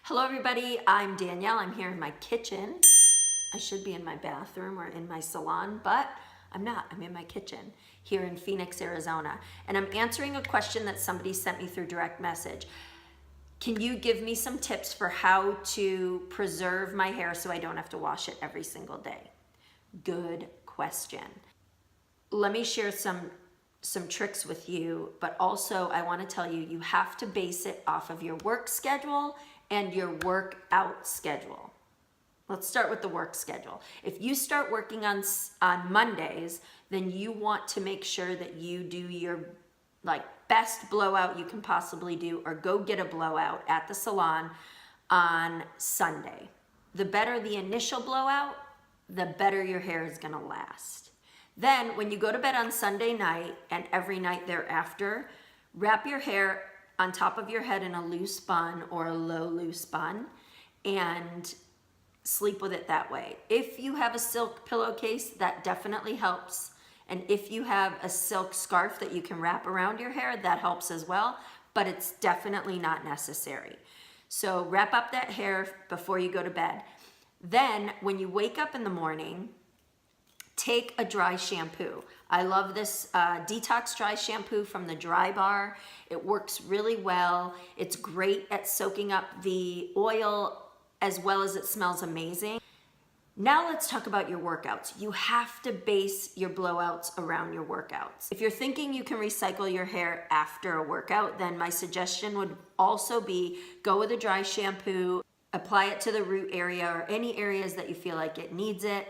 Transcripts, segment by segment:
Hello everybody, I'm Danielle. I'm here in my kitchen. I should be in my bathroom or in my salon, but I'm not. I'm in my kitchen here in Phoenix, Arizona. And I'm answering a question that somebody sent me through direct message. Can you give me some tips for how to preserve my hair so I don't have to wash it every single day? Good question. Let me share some tricks with you, but also I want to tell you, you have to base it off of your work schedule and your workout schedule. Let's start with the work schedule. If you start working on Mondays, then you want to make sure that you do your best blowout you can possibly do, or go get a blowout at the salon on Sunday. The better the initial blowout, the better your hair is gonna last. Then when you go to bed on Sunday night and every night thereafter, wrap your hair on top of your head in a loose bun or a low loose bun and sleep with it that way. If you have a silk pillowcase, that definitely helps. And if you have a silk scarf that you can wrap around your hair, that helps as well, but it's definitely not necessary. So wrap up that hair before you go to bed. Then when you wake up in the morning, take a dry shampoo. I love this detox dry shampoo from the Dry Bar. It works really well. It's great at soaking up the oil as well as it smells amazing. Now let's talk about your workouts. You have to base your blowouts around your workouts. If you're thinking you can recycle your hair after a workout, then my suggestion would also be go with a dry shampoo, apply it to the root area or any areas that you feel like it needs it,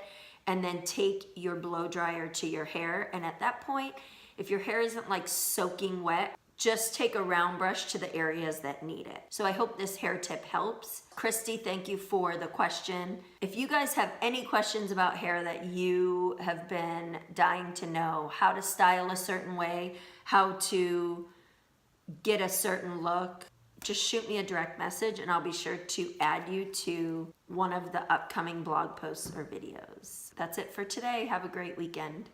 and then take your blow dryer to your hair. And at that point, if your hair isn't like soaking wet, just take a round brush to the areas that need it. So I hope this hair tip helps. Christy, thank you for the question. If you guys have any questions about hair that you have been dying to know, how to style a certain way, how to get a certain look, just shoot me a direct message and I'll be sure to add you to one of the upcoming blog posts or videos. That's it for today. Have a great weekend.